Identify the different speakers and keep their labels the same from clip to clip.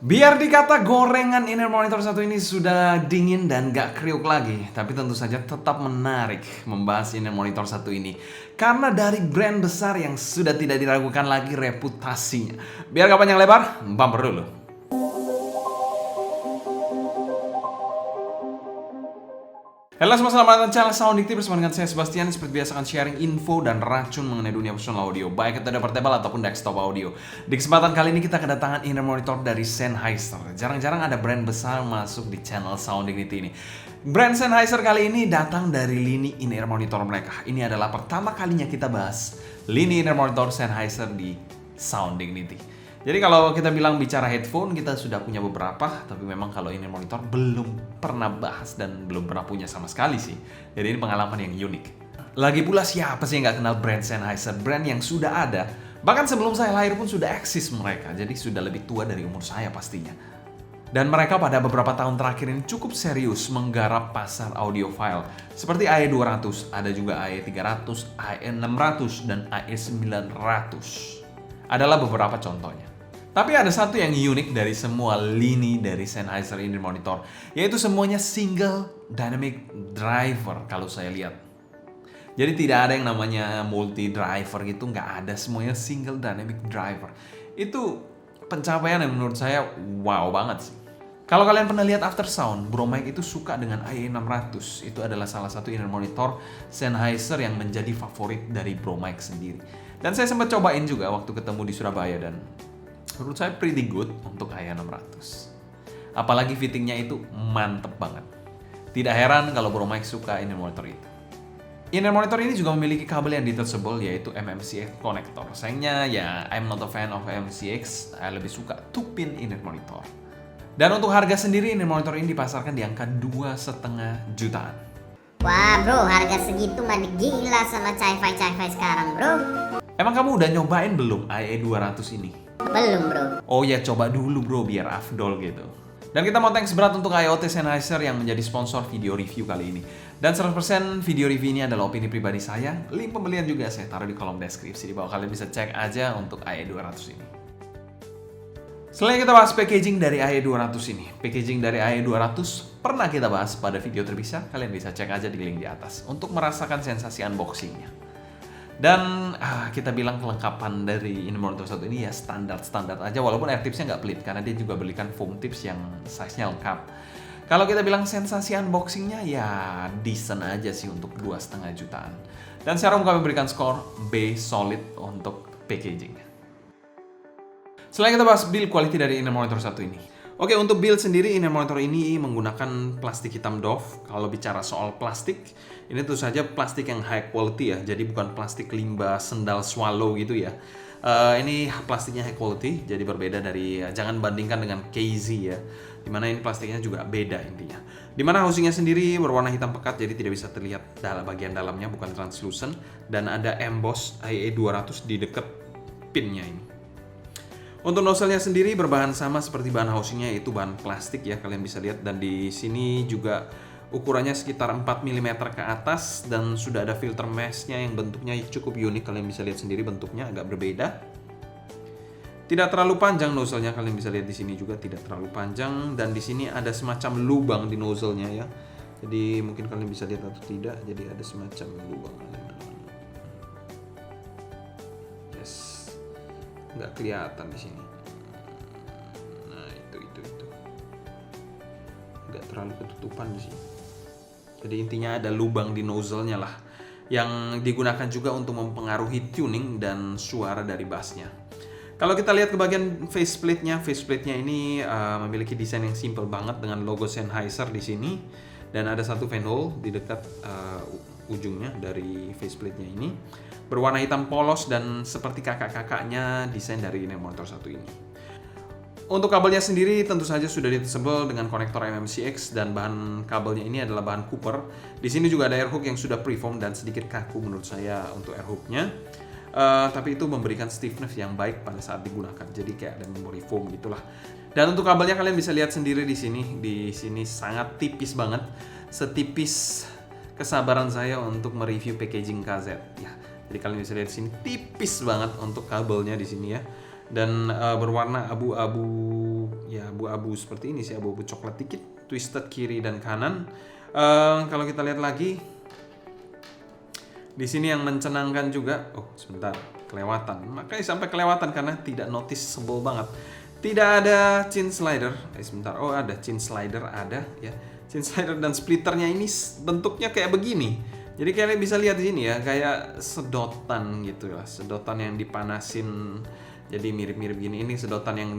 Speaker 1: Biar dikata gorengan inner monitor satu ini sudah dingin dan gak kriuk lagi, tapi tentu saja tetap menarik membahas inner monitor satu ini. Karena dari brand besar yang sudah tidak diragukan lagi reputasinya. Biar gak panjang lebar, bumper dulu. Halo semua, selamat datang di channel Sound Dictive bersama dengan saya Sebastian. Seperti biasa akan sharing info dan racun mengenai dunia personal audio, baik itu ada portable ataupun desktop audio. Di kesempatan kali ini kita kedatangan inner monitor dari Sennheiser. Jarang-jarang ada brand besar masuk di channel Sound Dignity ini. Brand Sennheiser kali ini datang dari lini inner monitor mereka. Ini adalah pertama kalinya kita bahas lini inner monitor Sennheiser di Sound Dignity. Jadi kalau kita bilang bicara headphone, kita sudah punya beberapa, tapi memang kalau ini monitor belum pernah bahas dan belum pernah punya sama sekali sih. Jadi ini pengalaman yang unik. Lagi pula siapa sih yang nggak kenal brand Sennheiser? Brand yang sudah ada, bahkan sebelum saya lahir pun sudah eksis mereka. Jadi sudah lebih tua dari umur saya pastinya. Dan mereka pada beberapa tahun terakhir ini cukup serius menggarap pasar audiophile. Seperti AE200, ada juga AE300, AE600, dan AE900. Adalah beberapa contohnya. Tapi ada satu yang unik dari semua lini dari Sennheiser inner monitor, yaitu semuanya single dynamic driver kalau saya lihat. Jadi tidak ada yang namanya multi driver gitu, nggak ada, semuanya single dynamic driver. Itu pencapaian yang menurut saya wow banget sih. Kalau kalian pernah lihat After Sound, Bro Mike itu suka dengan AE600. Itu adalah salah satu inner monitor Sennheiser yang menjadi favorit dari Bro Mike sendiri. Dan saya sempat cobain juga waktu ketemu di Surabaya dan menurut saya pretty good untuk AE600. Apalagi fittingnya itu mantep banget. Tidak heran kalau Bro Mike suka inner monitor itu. Inner monitor ini juga memiliki kabel yang detachable yaitu MMCX connector. Sayangnya ya I'm not a fan of MMCX, saya lebih suka 2-pin inner monitor. Dan untuk harga sendiri inner monitor ini dipasarkan di angka 2,5 jutaan.
Speaker 2: Wah bro, harga segitu mah gila sama Ci-Fi sekarang bro.
Speaker 1: Emang kamu udah nyobain belum AE200 ini?
Speaker 2: Belum bro.
Speaker 1: Oh ya, coba dulu bro biar afdol gitu. Dan kita mau thanks berat untuk IoT Sennheiser yang menjadi sponsor video review kali ini. Dan 100% video review ini adalah opini pribadi saya. Link pembelian juga saya taruh di kolom deskripsi di bawah. Kalian bisa cek aja untuk AE200 ini. Selain kita bahas packaging dari AE200 ini, packaging dari AE200 pernah kita bahas pada video terpisah. Kalian bisa cek aja di link di atas untuk merasakan sensasi unboxingnya. Dan kita bilang kelengkapan dari inner monitor satu ini ya standar aja, walaupun AirTipsnya nggak pelit karena dia juga belikan foam tips yang size-nya lengkap. Kalau kita bilang sensasi unboxingnya ya decent aja sih untuk 2,5 jutaan. Dan secara umum kami berikan skor B solid untuk packagingnya. Selain kita bahas build quality dari inner monitor satu ini. Oke, untuk build sendiri inner monitor ini menggunakan plastik hitam Dove. Kalau bicara soal plastik, ini tentu saja plastik yang high quality ya. Jadi bukan plastik limbah sendal swallow gitu ya. Ini plastiknya high quality, jadi berbeda dari jangan bandingkan dengan KZ ya. Dimana ini plastiknya juga beda intinya. Dimana housingnya sendiri berwarna hitam pekat, jadi tidak bisa terlihat bagian dalamnya, bukan translucent. Dan ada emboss AE200 di dekat pinnya ini. Untuk nozzle-nya sendiri berbahan sama seperti bahan housingnya, yaitu bahan plastik ya, kalian bisa lihat. Dan di sini juga ukurannya sekitar 4 mm ke atas dan sudah ada filter mesh-nya yang bentuknya cukup unik. Kalian bisa lihat sendiri bentuknya agak berbeda. Tidak terlalu panjang nozzle-nya, kalian bisa lihat di sini juga tidak terlalu panjang. Dan di sini ada semacam lubang di nozzle-nya ya. Jadi mungkin kalian bisa lihat atau tidak, jadi ada semacam lubang. Nggak kelihatan di sini. Nah itu nggak terlalu ketutupan di sini. Jadi intinya ada lubang di nozzle-nya lah, yang digunakan juga untuk mempengaruhi tuning dan suara dari bassnya. Kalau kita lihat ke bagian faceplate-nya ini memiliki desain yang simple banget dengan logo Sennheiser di sini, dan ada satu fan hole di dekat ujungnya dari faceplate-nya ini. Berwarna hitam polos dan seperti kakak-kakaknya desain dari inner monitor satu ini. Untuk kabelnya sendiri tentu saja sudah detachable dengan konektor MMCX dan bahan kabelnya ini adalah bahan Cooper. Di sini juga ada air hook yang sudah preform dan sedikit kaku menurut saya untuk air hooknya. Tapi itu memberikan stiffness yang baik pada saat digunakan. Jadi kayak ada memory foam gitulah. Dan untuk kabelnya kalian bisa lihat sendiri di sini. Di sini sangat tipis banget, setipis kesabaran saya untuk mereview packaging KZ ya. Jadi kalian bisa lihat di sini tipis banget untuk kabelnya di sini ya. Dan berwarna abu-abu ya abu-abu seperti ini sih, abu-abu coklat dikit, twisted kiri dan kanan. Kalau kita lihat lagi di sini yang mencenangkan juga. Oh, sebentar, kelewatan. Makanya sampai kelewatan karena tidak noticeable banget. Tidak ada chin slider. Sebentar. Oh, ada chin slider, ada ya. Chin slider dan splitternya ini bentuknya kayak begini. Jadi kalian bisa lihat di sini ya, kayak sedotan gitu ya. Sedotan yang dipanasin. Jadi mirip-mirip gini. Ini sedotan yang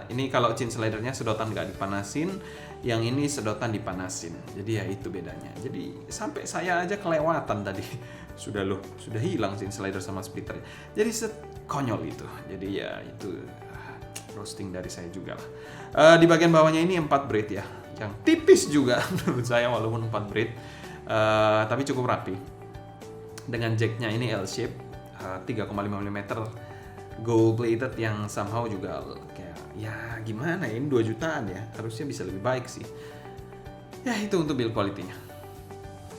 Speaker 1: ini kalau chin slidernya sedotan nggak dipanasin, yang ini sedotan dipanasin. Jadi ya itu bedanya. Jadi sampai saya aja kelewatan tadi. Sudah hilang chin slider sama splitter. Jadi konyol itu. Jadi ya itu roasting dari saya juga lah. Di bagian bawahnya ini 4 braid ya, yang tipis juga menurut saya walaupun 4 braid, tapi cukup rapi. Dengan jacknya ini L shape, 3,5 mm. Gold plated yang somehow juga kayak ya gimana ya, ini 2 jutaan ya, harusnya bisa lebih baik sih ya. Itu untuk build quality-nya.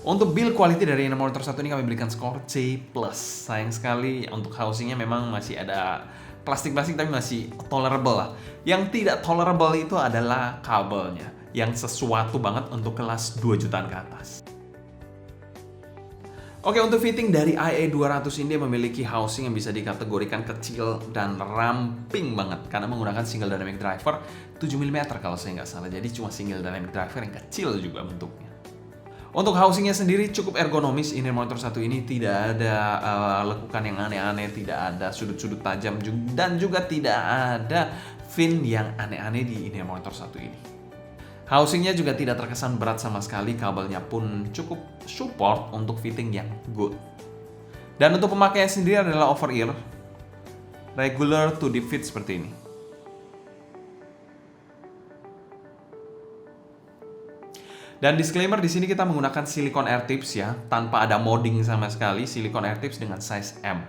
Speaker 1: Untuk build quality dari Inner Monitor 1 ini kami berikan skor C+. Sayang sekali untuk housingnya memang masih ada plastik-plastik tapi masih tolerable lah. Yang tidak tolerable itu adalah kabelnya, yang sesuatu banget untuk kelas 2 jutaan ke atas. Oke, untuk fitting dari IE200 ini dia memiliki housing yang bisa dikategorikan kecil dan ramping banget karena menggunakan single dynamic driver 7 mm kalau saya nggak salah. Jadi cuma single dynamic driver yang kecil juga bentuknya. Untuk housingnya sendiri cukup ergonomis. Inner Monitor 1 ini tidak ada lekukan yang aneh-aneh, tidak ada sudut-sudut tajam, dan juga tidak ada fin yang aneh-aneh di Inner Monitor 1 ini. Housingnya juga tidak terkesan berat sama sekali, kabelnya pun cukup support untuk fitting yang good. Dan untuk pemakaiannya sendiri adalah over ear, regular to deep fit seperti ini. Dan disclaimer, di sini kita menggunakan silicone air tips ya, tanpa ada modding sama sekali, silicone air tips dengan size M.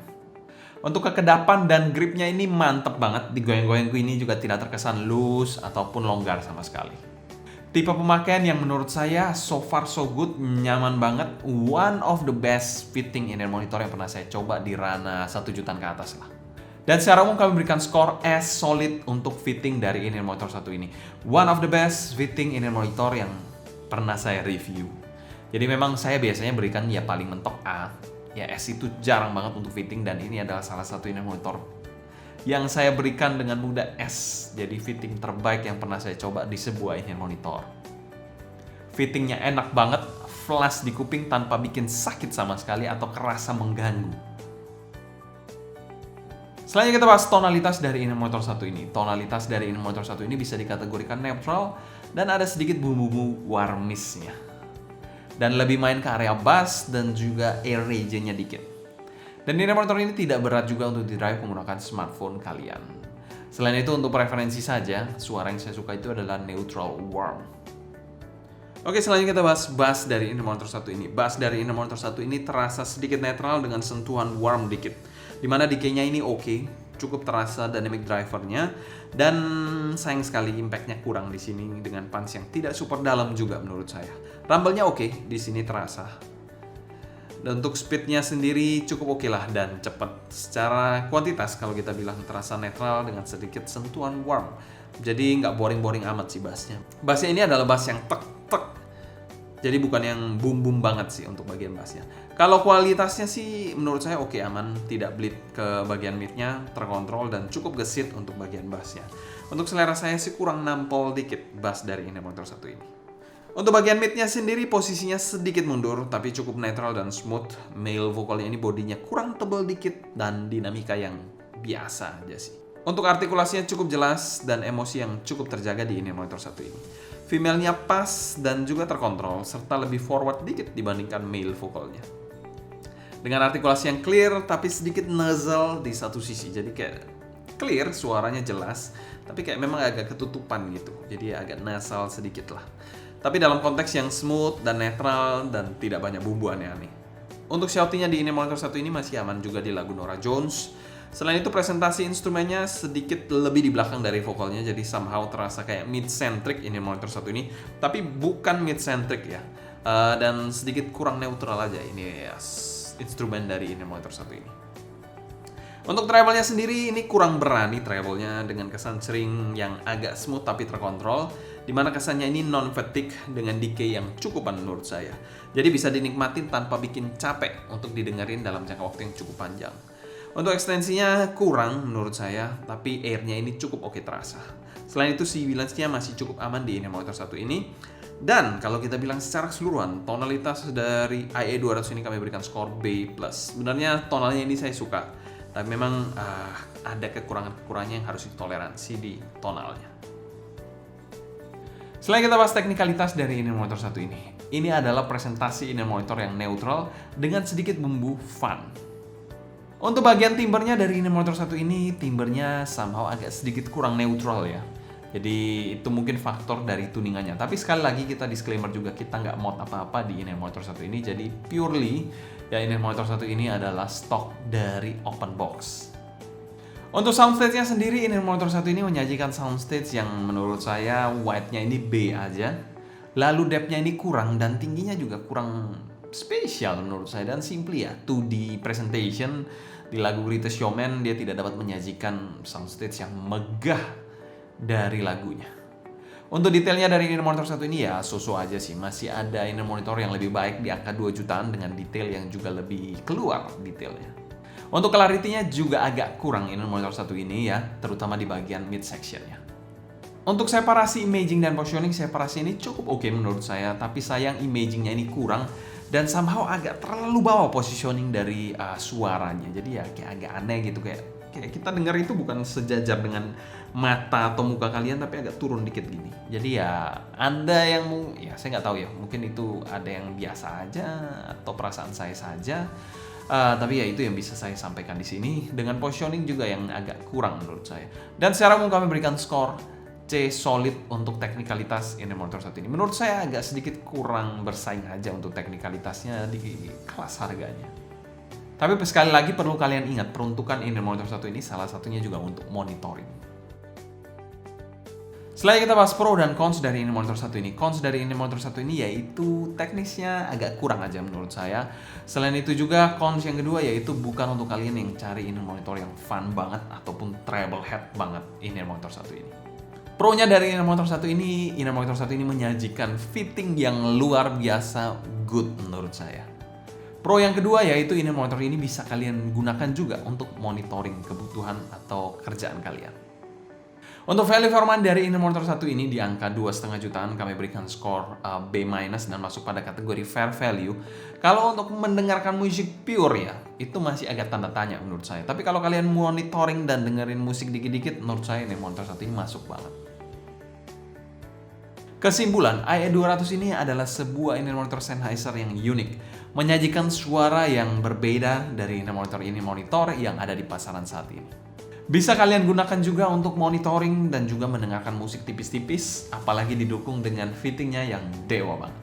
Speaker 1: Untuk kekedapan dan gripnya ini mantep banget, digoyang-goyang ini juga tidak terkesan loose ataupun longgar sama sekali. Tipe pemakaian yang menurut saya so far so good, nyaman banget, one of the best fitting inner monitor yang pernah saya coba di ranah 1 jutaan ke atas lah. Dan secara umum kami berikan skor S solid untuk fitting dari inner monitor 1 ini. One of the best fitting inner monitor yang pernah saya review. Jadi memang saya biasanya berikan ya paling mentok A. Ya S itu jarang banget untuk fitting, dan ini adalah salah satu inner monitor yang saya berikan dengan mudah S. Jadi fitting terbaik yang pernah saya coba di sebuah inner monitor. Fittingnya enak banget, flash di kuping tanpa bikin sakit sama sekali atau kerasa mengganggu. Selanjutnya kita bahas tonalitas dari inner monitor 1 ini. Tonalitas dari inner monitor 1 ini bisa dikategorikan neutral dan ada sedikit bumbu-bumbu warmisnya. Dan lebih main ke area bass dan juga air region-nya dikit. Dan inner monitor ini tidak berat juga untuk di-drive menggunakan smartphone kalian. Selain itu untuk preferensi saja, suara yang saya suka itu adalah neutral warm. Oke, selanjutnya kita bahas bass dari inner monitor 1 ini. Bass dari inner monitor 1 ini terasa sedikit netral dengan sentuhan warm dikit. Dimana decay-nya ini oke, cukup terasa dynamic driver-nya, dan sayang sekali impact-nya kurang di sini dengan punch yang tidak super dalam juga menurut saya. Rumble-nya oke, di sini terasa. Dan untuk speednya sendiri cukup oke lah dan cepat. Secara kuantitas kalau kita bilang terasa netral dengan sedikit sentuhan warm. Jadi nggak boring-boring amat sih bassnya. Bassnya ini adalah bass yang tek-tek. Jadi bukan yang boom-boom banget sih untuk bagian bassnya. Kalau kualitasnya sih menurut saya oke, aman. Tidak bleed ke bagian midnya, terkontrol dan cukup gesit untuk bagian bassnya. Untuk selera saya sih kurang nampol dikit bass dari inner monitor 1 ini. Untuk bagian midnya sendiri posisinya sedikit mundur tapi cukup netral dan smooth. Male vokalnya ini bodinya kurang tebal dikit dan dinamika yang biasa aja sih. Untuk artikulasinya cukup jelas dan emosi yang cukup terjaga di inner monitor 1 ini. Female-nya pas dan juga terkontrol serta lebih forward dikit dibandingkan male vokalnya. Dengan artikulasi yang clear tapi sedikit nasal di satu sisi. Jadi kayak clear, suaranya jelas, tapi kayak memang agak ketutupan gitu. Jadi agak nasal sedikit lah. Tapi dalam konteks yang smooth dan netral dan tidak banyak bumbu aneh-aneh. Untuk shouting-nya di inner monitor 1 ini masih aman juga di lagu Norah Jones. Selain itu presentasi instrumennya sedikit lebih di belakang dari vokalnya, jadi somehow terasa kayak mid-centric inner monitor 1 ini. Tapi bukan mid-centric ya. Dan sedikit kurang neutral aja ini ya, instrumen dari inner monitor 1 ini. Untuk treble-nya sendiri ini kurang berani treble-nya dengan kesan sering yang agak smooth tapi terkontrol, dimana kesannya ini non-fatigue dengan decay yang cukupan menurut saya. Jadi bisa dinikmatin tanpa bikin capek untuk didengerin dalam jangka waktu yang cukup panjang. Untuk ekstensinya kurang menurut saya, tapi air-nya ini cukup oke terasa. Selain itu sibilance-nya masih cukup aman di Inner Monitor 1 ini. Dan kalau kita bilang secara keseluruhan, tonalitas dari IE200 ini kami berikan skor B+. Sebenarnya tonalnya ini saya suka, tapi memang ada kekurangan-kekurangannya yang harus ditoleransi di tonalnya. Selain kita bahas teknikalitas dari Inner Monitor 1 ini adalah presentasi Inner Monitor yang neutral dengan sedikit bumbu fun. Untuk bagian timbernya dari Inner Monitor 1 ini, timbernya somehow agak sedikit kurang neutral ya. Jadi itu mungkin faktor dari tuningannya. Tapi sekali lagi kita disclaimer juga, kita nggak mod apa-apa di Inner Monitor 1 ini. Jadi purely ya Inner Monitor 1 ini adalah stok dari open box. Untuk soundstage-nya sendiri, Inner Monitor 1 ini menyajikan soundstage yang menurut saya width-nya ini B aja. Lalu depth-nya ini kurang dan tingginya juga kurang spesial menurut saya dan simply ya. 2D presentation di lagu Greatest Showman dia tidak dapat menyajikan soundstage yang megah dari lagunya. Untuk detailnya dari Inner Monitor 1 ini ya so-so aja sih. Masih ada Inner Monitor yang lebih baik di angka 2 jutaan dengan detail yang juga lebih keluar detailnya. Untuk clarity-nya juga agak kurang Inner Monitor 1 ini ya, terutama di bagian mid section-nya. Untuk separasi imaging dan positioning, separasi ini cukup oke menurut saya, tapi sayang imagingnya ini kurang dan somehow agak terlalu bawah positioning dari suaranya. Jadi ya kayak agak aneh gitu, kayak kita dengar itu bukan sejajar dengan mata atau muka kalian, tapi agak turun dikit gini. Jadi ya Anda yang ya saya nggak tahu ya, mungkin itu ada yang biasa aja atau perasaan saya saja. Tapi ya itu yang bisa saya sampaikan di sini. Dengan positioning juga yang agak kurang menurut saya. Dan secara umum kami berikan skor C solid untuk teknikalitas Inner Monitor 1 ini. Menurut saya agak sedikit kurang bersaing aja untuk teknikalitasnya di kelas harganya. Tapi sekali lagi perlu kalian ingat, peruntukan Inner Monitor 1 ini salah satunya juga untuk monitoring. Setelah kita bahas pro dan cons dari Inner Monitor 1 ini. Cons dari Inner Monitor 1 ini yaitu teknisnya agak kurang aja menurut saya. Selain itu juga cons yang kedua yaitu bukan untuk kalian yang cari Inner Monitor yang fun banget ataupun treble head banget Inner Monitor 1 ini. Pro-nya dari Inner Monitor 1 ini, Inner Monitor 1 ini menyajikan fitting yang luar biasa good menurut saya. Pro yang kedua yaitu Inner Monitor ini bisa kalian gunakan juga untuk monitoring kebutuhan atau kerjaan kalian. Untuk value for money dari Inner Monitor 1 ini di angka 2,5 jutaan kami berikan skor B- dan masuk pada kategori fair value. Kalau untuk mendengarkan musik pure ya, itu masih agak tanda tanya menurut saya. Tapi kalau kalian monitoring dan dengerin musik dikit-dikit, menurut saya Inner Monitor 1 ini masuk banget. Kesimpulan, IE200 ini adalah sebuah Inner Monitor Sennheiser yang unik, menyajikan suara yang berbeda dari Inner Monitor yang ada di pasaran saat ini. Bisa kalian gunakan juga untuk monitoring dan juga mendengarkan musik tipis-tipis, apalagi didukung dengan fittingnya yang dewa banget.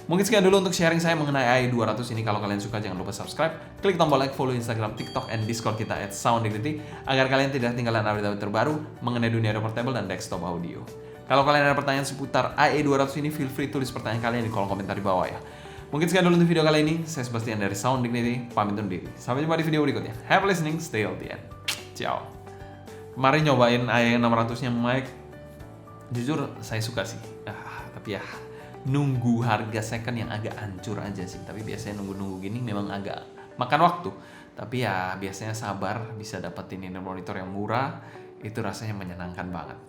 Speaker 1: Mungkin sekian dulu untuk sharing saya mengenai IE200 ini. Kalau kalian suka jangan lupa subscribe, klik tombol like, follow Instagram, TikTok, and Discord kita @sounddignity agar kalian tidak ketinggalan update terbaru mengenai dunia portable dan desktop audio. Kalau kalian ada pertanyaan seputar IE200 ini, feel free tulis pertanyaan kalian di kolom komentar di bawah ya. Mungkin sekian dulu untuk video kali ini. Saya Sebastian dari Sound Dignity, pamit undur diri. Sampai jumpa di video berikutnya. Have listening, stay healthy, and ciao. Kemarin nyobain IE600-nya Mike, jujur saya suka sih. Tapi ya nunggu harga second yang agak hancur aja sih. Tapi biasanya nunggu-nunggu gini memang agak makan waktu. Tapi ya biasanya sabar bisa dapetin Inner Monitor yang murah, itu rasanya menyenangkan banget.